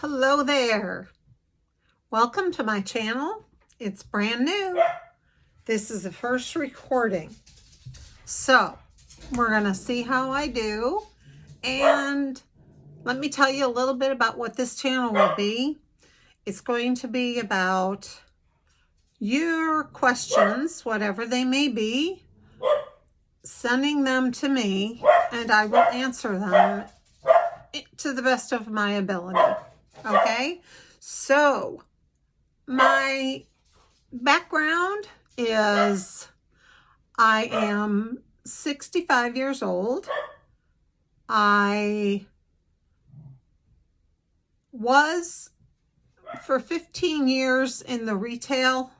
Hello there. Welcome to my channel. It's brand new. This is the first recording. So we're going to see how I do. And let me tell you a little bit about what this channel will be. It's going to be about your questions, whatever they may be, sending them to me, and I will answer them to the best of my ability. Okay, so my background is I am 65 years old. I was for 15 years in the retail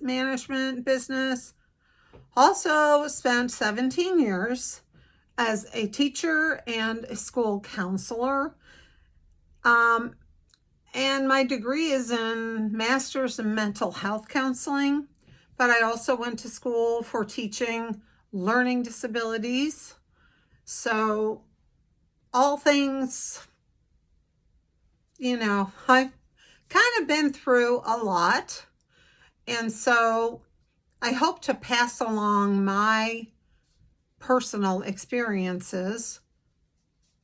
management business. Also spent 17 years as a teacher and a school counselor. And my degree is in master's in mental health counseling, but I also went to school for teaching learning disabilities. So all things, I've kind of been through a lot. And so I hope to pass along my personal experiences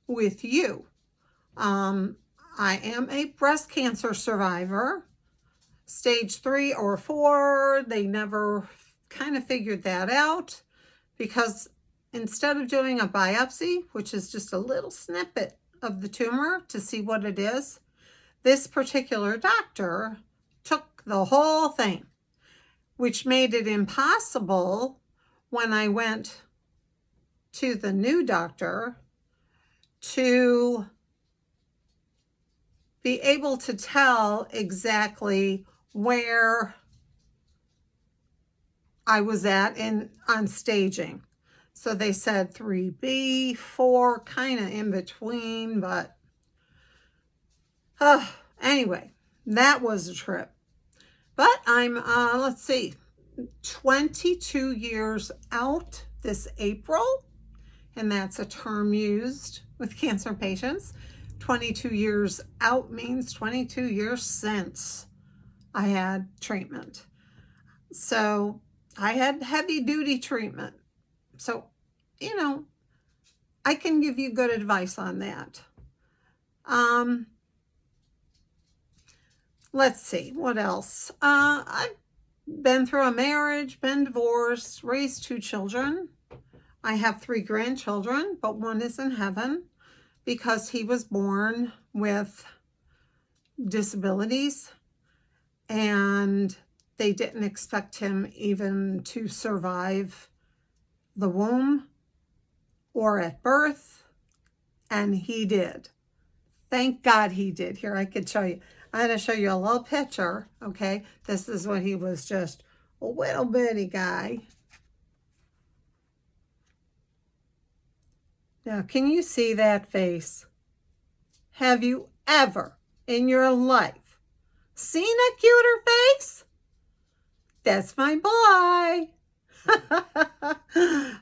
with you. I am a breast cancer survivor, stage 3 or 4. They never kind of figured that out because instead of doing a biopsy, which is just a little snippet of the tumor to see what it is, this particular doctor took the whole thing, which made it impossible when I went to the new doctor to be able to tell exactly where I was at on staging. So they said 3B, 4, kind of in between, but anyway, that was a trip. But I'm, let's see, 22 years out this April, and that's a term used with cancer patients. 22 years out means 22 years since I had treatment. So I had heavy duty treatment. So, I can give you good advice on that. Let's see, what else? I've been through a marriage, been divorced, raised 2 children. I have 3 grandchildren, but one is in heaven because he was born with disabilities and they didn't expect him even to survive the womb or at birth, and he did. Thank God he did. Here, I could show you. I'm going to show you a little picture, okay? This is when he was just a little bitty guy. Now, can you see that face? Have you ever in your life seen a cuter face? That's my boy.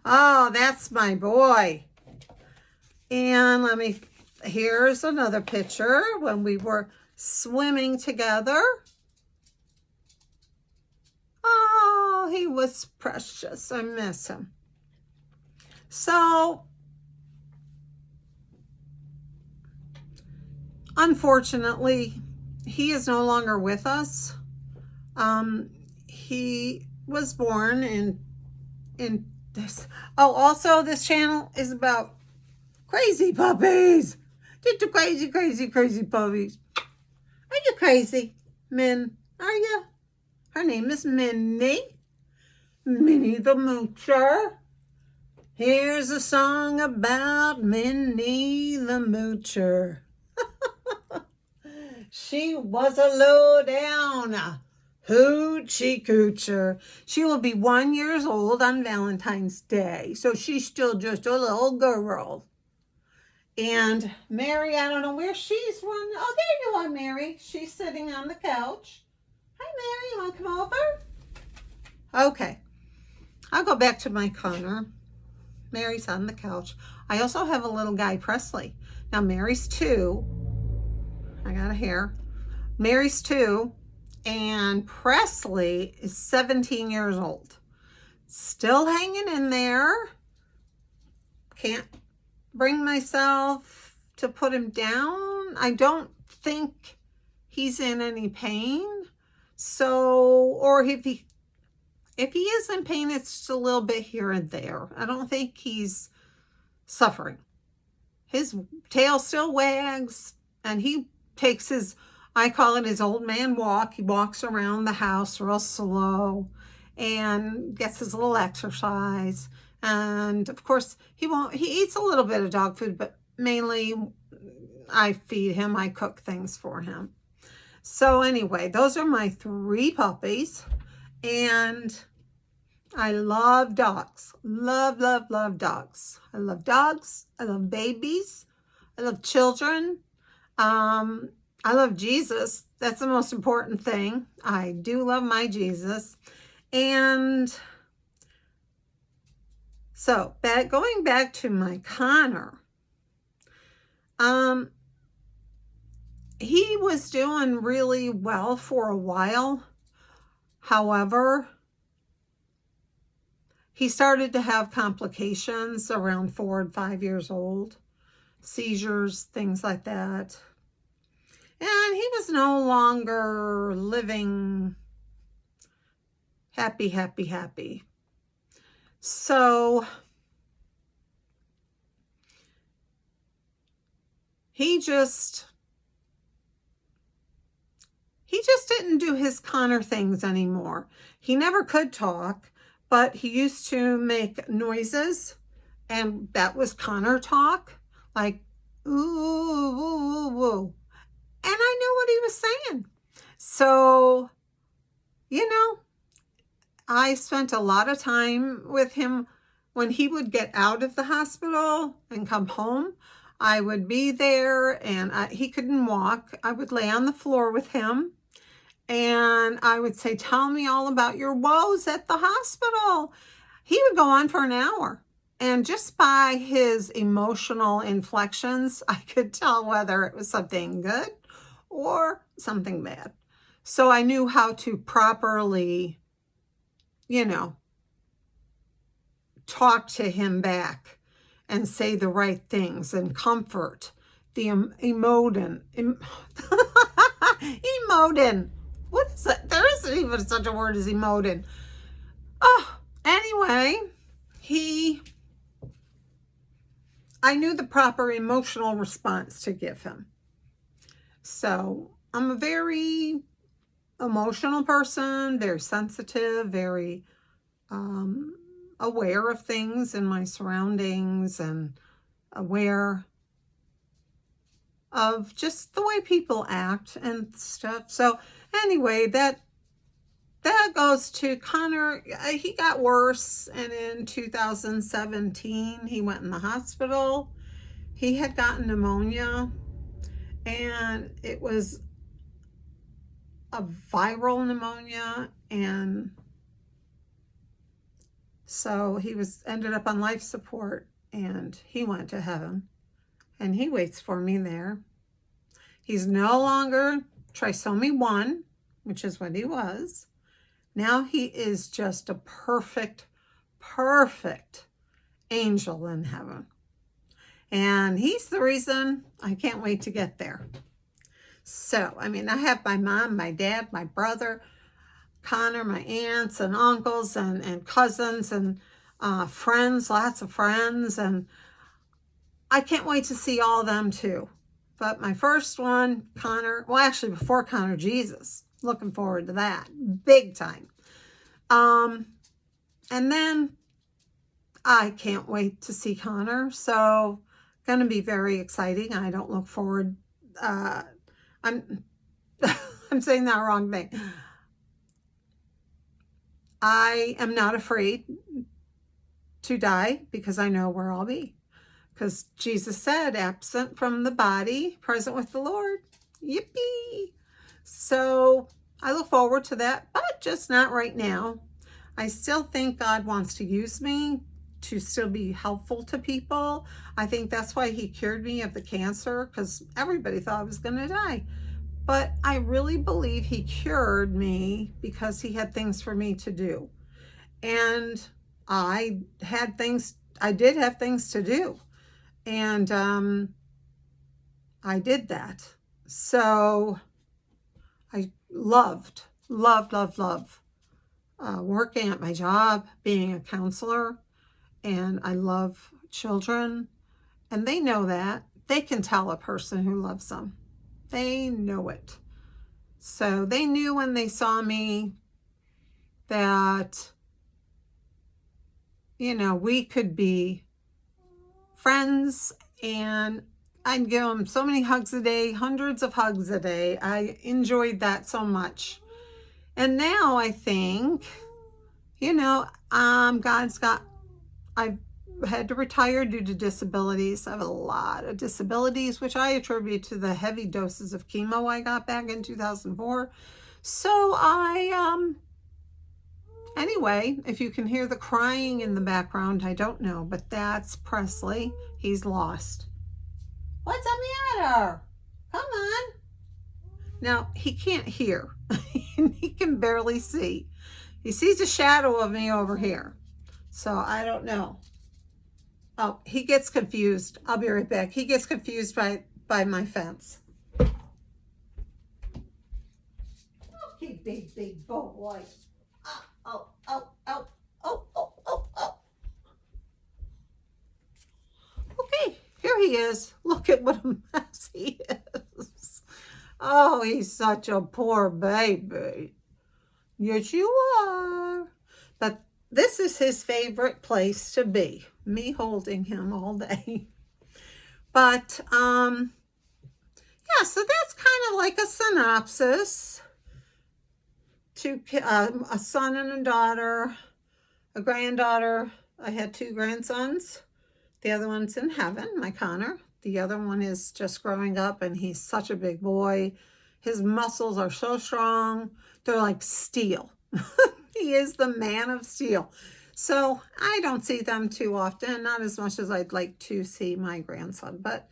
Oh, that's my boy. And here's another picture when we were swimming together. Oh, he was precious. I miss him. So, unfortunately, he is no longer with us. He was born in this. Oh, also this channel is about crazy puppies. Just crazy, crazy, crazy puppies. Are you crazy, Min? Are you? Her name is Minnie. Minnie the Moocher. Here's a song about Minnie the Moocher. She was a low-down hoochie coocher. She will be 1 year old on Valentine's Day, so she's still just a little girl. And Mary, I don't know where she's run. Oh, there you are, Mary. She's sitting on the couch. Hi, Mary. You want to come over? Okay. I'll go back to my corner. Mary's on the couch. I also have a little guy, Presley. Now, Mary's 2. I got a hair. Mary's 2, and Presley is 17 years old. Still hanging in there. Can't bring myself to put him down. I don't think he's in any pain. So, or if he is in pain, it's just a little bit here and there. I don't think he's suffering. His tail still wags, and he takes his, I call it his old man walk. He walks around the house real slow and gets his little exercise. And of course, he eats a little bit of dog food, but mainly I feed him, I cook things for him. So anyway, those are my 3 puppies, and I love dogs. Love, love, love dogs. I love dogs. I love babies. I love children. I love Jesus. That's the most important thing. I do love my Jesus. And so going back to my Connor, he was doing really well for a while. However, he started to have complications around 4 and 5 years old, seizures, things like that. And he was no longer living happy, happy, happy. So he just didn't do his Connor things anymore. He never could talk, but he used to make noises, and that was Connor talk, like, ooh, ooh, ooh, ooh. And I knew what he was saying. So, you know, I spent a lot of time with him. When he would get out of the hospital and come home, I would be there, and he couldn't walk. I would lay on the floor with him, and I would say, tell me all about your woes at the hospital. He would go on for an hour. And just by his emotional inflections, I could tell whether it was something good or something bad. So I knew how to properly, talk to him back and say the right things and comfort the emotin. Emotin. What is that? There isn't even such a word as emotin. Oh, anyway, I knew the proper emotional response to give him. So I'm a very emotional person, very sensitive, very aware of things in my surroundings, and aware of just the way people act and stuff. So anyway, that goes to Connor. He got worse, and in 2017 he went in the hospital. He had gotten pneumonia, and it was a viral pneumonia, and so he ended up on life support, and he went to heaven, and he waits for me there. He's no longer trisomy 1, which is what he was. Now he is just a perfect, perfect angel in heaven. And he's the reason I can't wait to get there. So, I mean, I have my mom, my dad, my brother, Connor, my aunts and uncles and cousins and friends, lots of friends. And I can't wait to see all of them too. But my first one, Connor, well, actually before Connor, Jesus. Looking forward to that. Big time. And then I can't wait to see Connor. So, going to be very exciting. I don't look forward. I'm saying that wrong thing. I am not afraid to die because I know where I'll be. Because Jesus said, absent from the body, present with the Lord. Yippee! So I look forward to that, but just not right now. I still think God wants to use me to still be helpful to people. I think that's why he cured me of the cancer, because everybody thought I was going to die. But I really believe he cured me because he had things for me to do. And I did have things to do. And I did that. So I loved working at my job, being a counselor, and I love children, and they know that. They can tell a person who loves them. They know it. So they knew when they saw me that, you know, we could be friends, and I'd give them so many hugs a day, hundreds of hugs a day. I enjoyed that so much. And now I think, you know, I've had to retire due to disabilities. I have a lot of disabilities, which I attribute to the heavy doses of chemo I got back in 2004. So anyway, if you can hear the crying in the background, I don't know, but that's Presley. He's lost. What's the matter? Come on. Now, he can't hear. He can barely see. He sees a shadow of me over here. So I don't know. Oh, he gets confused. I'll be right back. He gets confused by my fence. Okay, big boy. Oh. Okay, here he is. Look at what a mess he is. Oh, he's such a poor baby. Yes, you are. But this is his favorite place to be. Me holding him all day. But, yeah, so that's kind of like a synopsis. A son and a daughter, a granddaughter. I had 2 grandsons. The other one's in heaven, my Connor. The other one is just growing up, and he's such a big boy. His muscles are so strong. They're like steel. He is the man of steel. So I don't see them too often, not as much as I'd like to see my grandson. But,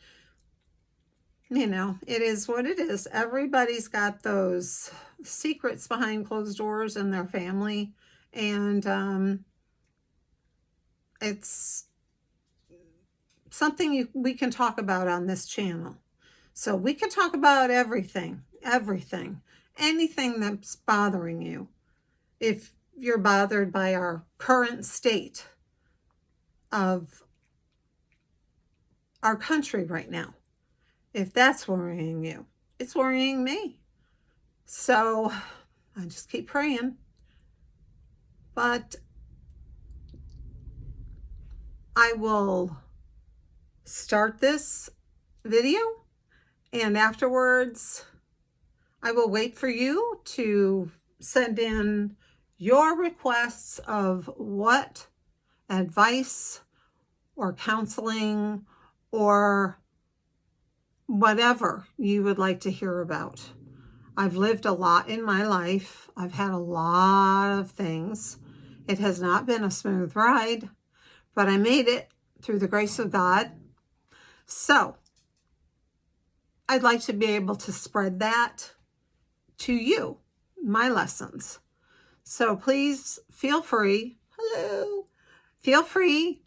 you know, it is what it is. Everybody's got those secrets behind closed doors in their family. And it's something we can talk about on this channel. So we can talk about everything, anything that's bothering you. If you're bothered by our current state of our country right now, if that's worrying you, it's worrying me. So I just keep praying. But I will start this video, and afterwards I will wait for you to send in your requests of what advice or counseling or whatever you would like to hear about. I've lived a lot in my life. I've had a lot of things. It has not been a smooth ride, but I made it through the grace of God. So I'd like to be able to spread that to you, my lessons. So please feel free, feel free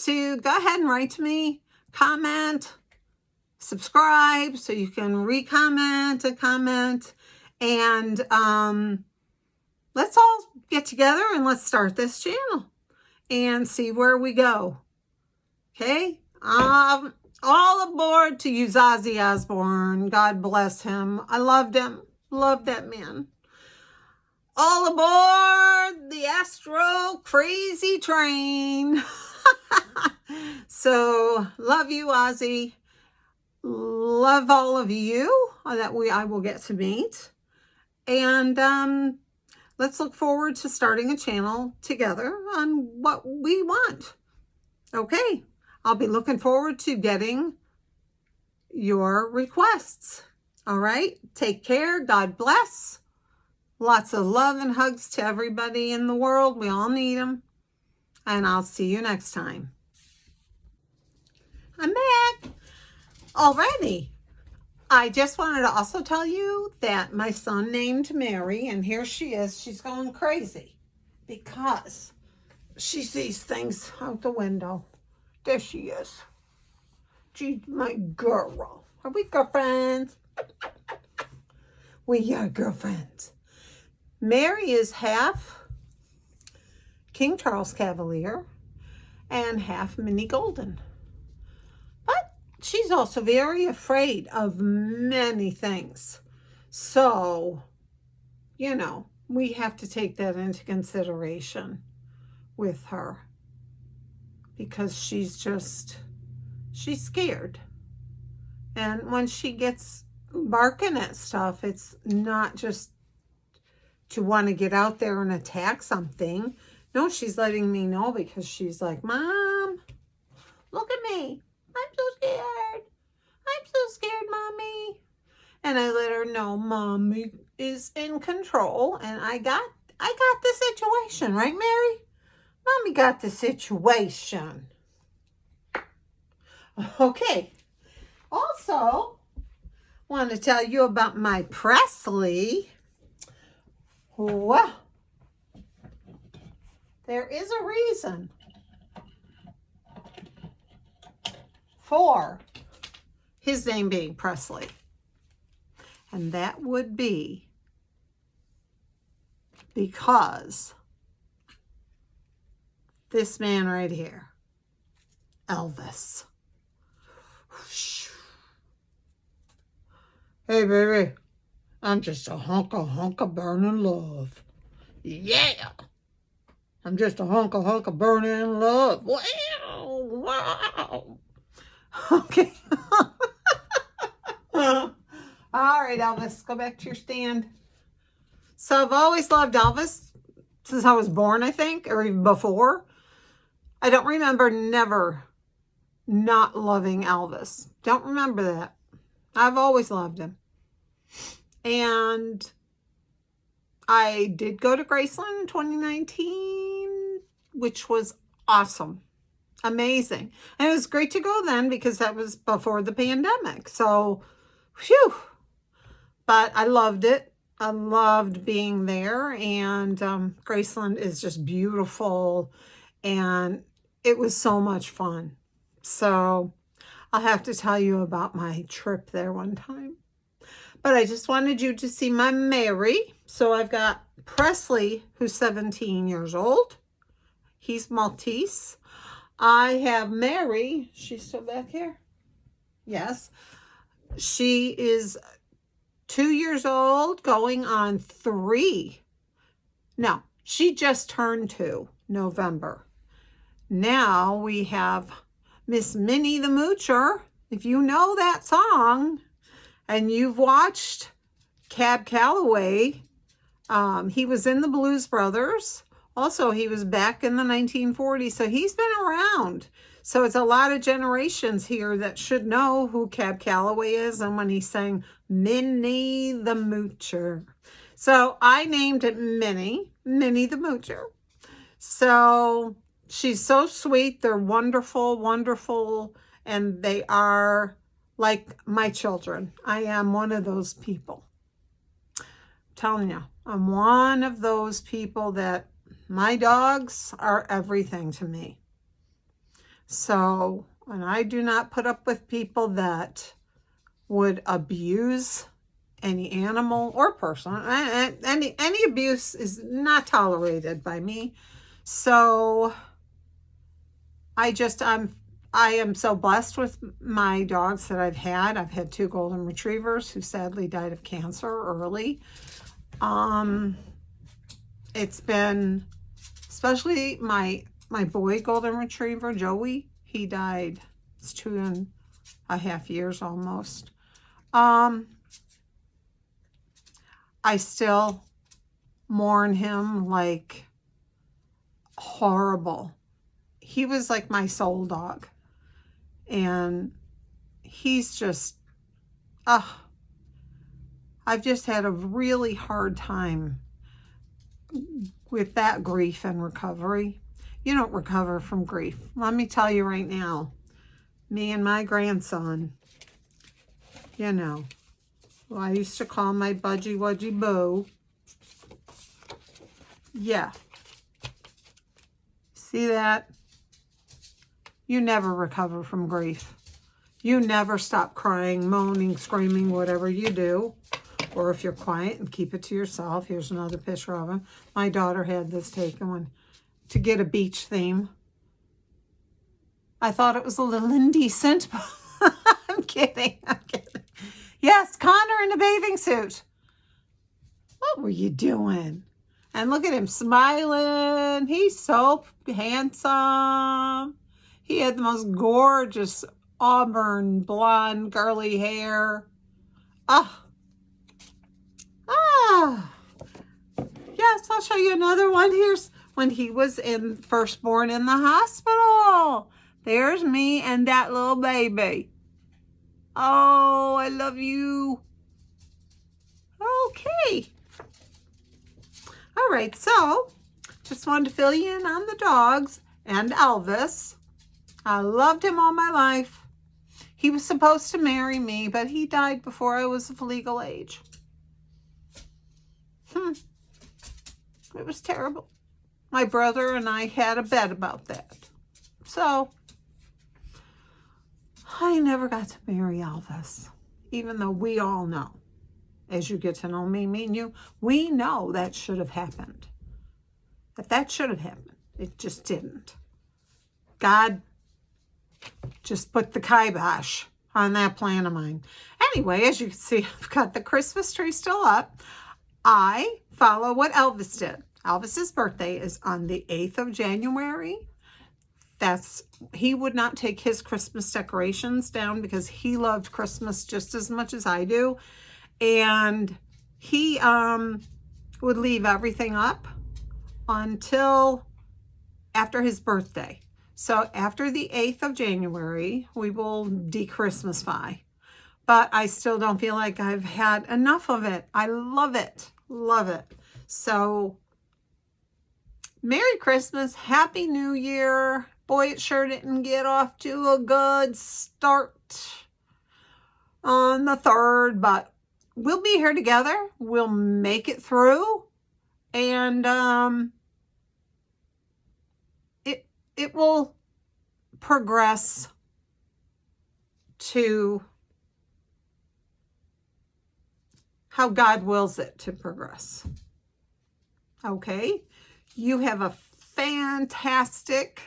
to go ahead and write to me, comment, subscribe so you can re-comment and comment. And let's all get together and let's start this channel and see where we go. Okay? All aboard to use Ozzy Osbourne. God bless him. I loved him. Loved that man. All aboard the Astro Crazy Train. So, love you, Ozzy. Love all of you that I will get to meet. And let's look forward to starting a channel together on what we want. Okay. I'll be looking forward to getting your requests. All right. Take care. God bless. Lots of love and hugs to everybody in the world. We all need them. and I'll see you next time. I'm back already. I just wanted to also tell you that my son named Mary, and here she is. She's going crazy because she sees things out the window. There she is. She's my girl. Are we girlfriends? We are girlfriends. Mary is half King Charles Cavalier and half Minnie Golden. But she's also very afraid of many things. So, you know, we have to take that into consideration with her. Because she's scared. And when she gets barking at stuff, it's not just to want to get out there and attack something. No, she's letting me know because she's like, Mom, look at me. I'm so scared. I'm so scared, Mommy. And I let her know Mommy is in control and I got the situation, right, Mary? Mommy got the situation. Okay. Also, want to tell you about my Presley. Well, there is a reason for his name being Presley. And that would be because this man right here, Elvis. Hey, baby, I'm just a hunk of burning love. Yeah, I'm just a hunk of burning love. Wow. Okay. All right, Elvis, go back to your stand. So I've always loved Elvis since I was born, I think, or even before. I don't remember never not loving Elvis. Don't remember that. I've always loved him. And I did go to Graceland in 2019, which was awesome. Amazing. And it was great to go then because that was before the pandemic. So, phew. But I loved it. I loved being there. And Graceland is just beautiful. And it was so much fun. So I'll have to tell you about my trip there one time. But I just wanted you to see my Mary. So I've got Presley, who's 17 years old. He's Maltese. I have Mary. She's still back here? Yes. She is 2 years old, going on 3. No, she just turned 2, November. Now we have Miss Minnie the Moocher. If you know that song and you've watched Cab Calloway, he was in the Blues Brothers. Also, he was back in the 1940s, so he's been around. So it's a lot of generations here that should know who Cab Calloway is and when he sang Minnie the Moocher. So I named it Minnie the Moocher. So she's so sweet. They're wonderful, wonderful, and they are like my children. I am one of those people. I'm telling you, I'm one of those people that my dogs are everything to me. So, and I do not put up with people that would abuse any animal or person. Any abuse is not tolerated by me. So I am so blessed with my dogs that I've had. I've had 2 golden retrievers who sadly died of cancer early. It's been, especially my boy golden retriever, Joey, he died. It's 2.5 years almost. I still mourn him like horrible. He was like my soul dog. And he's just, I've just had a really hard time with that grief and recovery. you don't recover from grief. Let me tell you right now, me and my grandson, you know, who I used to call my budgie wudgie boo. Yeah. See that? You never recover from grief. You never stop crying, moaning, screaming, whatever you do. Or if you're quiet and keep it to yourself. Here's another picture of him. My daughter had this taken to get a beach theme. I thought it was a little indecent, but I'm kidding. I'm kidding. Yes, Connor in a bathing suit. What were you doing? And look at him smiling. He's so handsome. He had the most gorgeous auburn, blonde, curly hair. Ah. Yes, I'll show you another one. Here's when he was firstborn in the hospital. There's me and that little baby. Oh, I love you. Okay. All right, so just wanted to fill you in on the dogs and Elvis. I loved him all my life. He was supposed to marry me, but he died before I was of legal age. It was terrible. My brother and I had a bet about that. So, I never got to marry Elvis, even though we all know, as you get to know me and you, we know that should have happened. That should have happened. It just didn't. God just put the kibosh on that plan of mine. Anyway, as you can see, I've got the Christmas tree still up. I follow what Elvis did. Elvis's birthday is on the 8th of January. He would not take his Christmas decorations down because he loved Christmas just as much as I do. And he would leave everything up until after his birthday. So after the 8th of January, we will de-Christmasify. But I still don't feel like I've had enough of it. I love it. Love it. So, Merry Christmas. Happy New Year. Boy, it sure didn't get off to a good start on the 3rd. But we'll be here together. We'll make it through. And it will progress to how God wills it to progress. Okay? You have a fantastic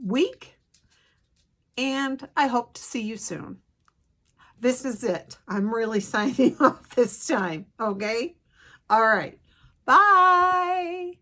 week, and I hope to see you soon. This is it. I'm really signing off this time. Okay? All right. Bye.